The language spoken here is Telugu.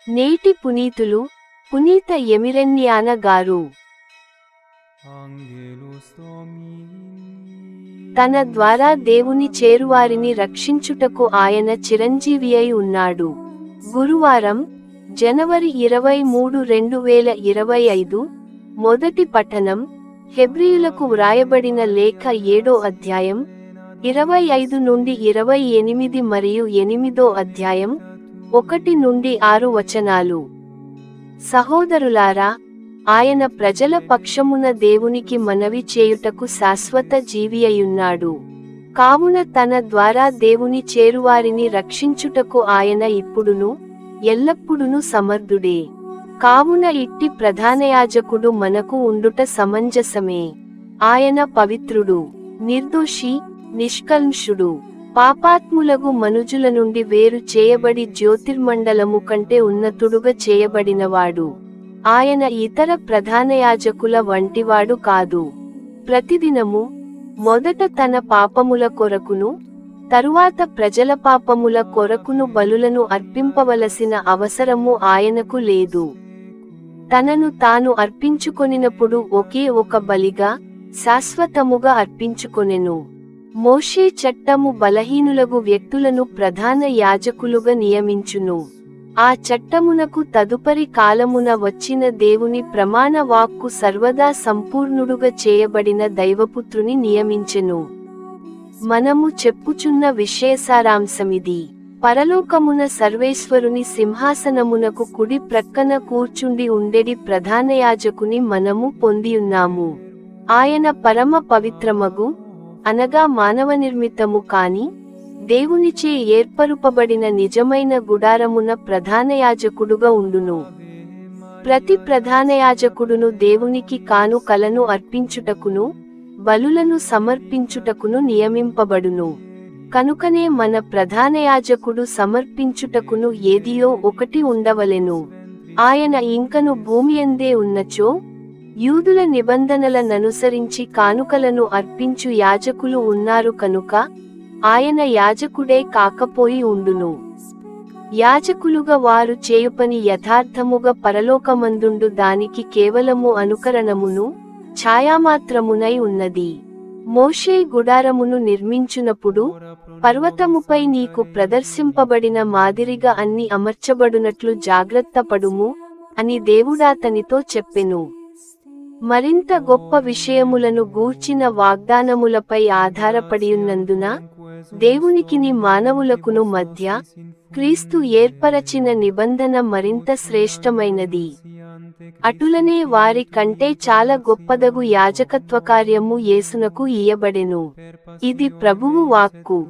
నేటి పునీతులు పునీత ఎమిరెన్యాన గారు. తన ద్వారా దేవుని చేరువారిని రక్షించుటకు ఆయన చిరంజీవి అయి ఉన్నాడు. గురువారం, జనవరి 23, 2025. మొదటి పఠనం హెబ్రీయులకు వ్రాయబడిన లేఖ 7వ అధ్యాయం 25 నుండి 28 మరియు 8వ అధ్యాయం 1 నుండి 6 వచనాలు. సహోదరులారా, ఆయన ప్రజల పక్షమున దేవునికి మనవి చేయుటకు శాశ్వత జీవి అయున్నాడు. కావున తన ద్వారా దేవుని చేరువారిని రక్షించుటకు ఆయన ఇప్పుడును ఎల్లప్పుడును సమర్థుడే. కావున ఇట్టి ప్రధానయాజకుడు మనకు ఉండుట సమంజసమే. ఆయన పవిత్రుడు, నిర్దోషి, నిష్కల్మషుడు, పాపాత్ములగు మనుజుల నుండి వేరు చేయబడి జ్యోతిర్మండలము కంటే ఉన్నతుడుగా చేయబడినవాడు. ఆయన ఇతర ప్రధానయాజకుల వంటివాడు కాదు. ప్రతిదినము మొదట తన పాపముల కొరకును తరువాత ప్రజల పాపముల కొరకును బలులను అర్పింపవలసిన అవసరము ఆయనకు లేదు. తనను తాను అర్పించుకొనినప్పుడు ఒకే ఒక బలిగా శాశ్వతముగా అర్పించుకొనెను. మోషే చట్టము బలహీనులగు వ్యక్తులను ప్రధాన యాజకులుగా నియమించును. ఆ చట్టమునకు తదుపరి కాలమున వచ్చిన దేవుని ప్రమాణ వాక్కు సర్వదా సంపూర్ణుడుగా చేయబడిన దైవపుత్రుని నియమించెను. మనము చెప్పుచున్న విషయసారాంశమిది. పరలోకమున సర్వేశ్వరుని సింహాసనమునకు కుడి ప్రక్కన కూర్చుండి ఉండెడి ప్రధానయాజకుని మనము పొందియున్నాము. ఆయన పరమ పవిత్రమగు, అనగా మానవనిర్మితము కాని దేవునిచే ఏర్పరుపబడిన నిజమైన గుడారమున ప్రధానయాజకుడుగా ఉండును. ప్రతి ప్రధానయాజకుడును దేవునికి కానుకలను అర్పించుటకును బలులను సమర్పించుటకును నియమింపబడును. కనుకనే మన ప్రధానయాజకుడు సమర్పించుటకును ఏదియో ఒకటి ఉండవలెను. ఆయన ఇంకను భూమియందే ఉన్నచో యూదుల నిబంధనలననుసరించి కానుకలను అర్పించు యాజకులు ఉన్నారు కనుక ఆయన యాజకుడే కాకపోయి ఉండును. యాజకులుగా వారు చేయుపని యథార్థముగా పరలోకమందుండు దానికి కేవలము అనుకరణమును ఛాయామాత్రమునై ఉన్నది. మోషే గుడారమును నిర్మించునప్పుడు పర్వతముపై నీకు ప్రదర్శింపబడిన మాదిరిగా అన్ని అమర్చబడునట్లు జాగ్రత్తపడుము అని దేవుడాతనితో చెప్పెను. మరింత గొప్ప విషయములను గూర్చిన వాగ్దానములపై ఆధారపడియున్నందున దేవునికిని మానవులకును మధ్య క్రీస్తు ఏర్పరచిన నిబంధన మరింత శ్రేష్టమైనది. అటులనే వారి కంటే చాలా గొప్పదగు యాజకత్వకార్యము యేసునకు ఇయ్యబడెను. ఇది ప్రభువు వాక్కు.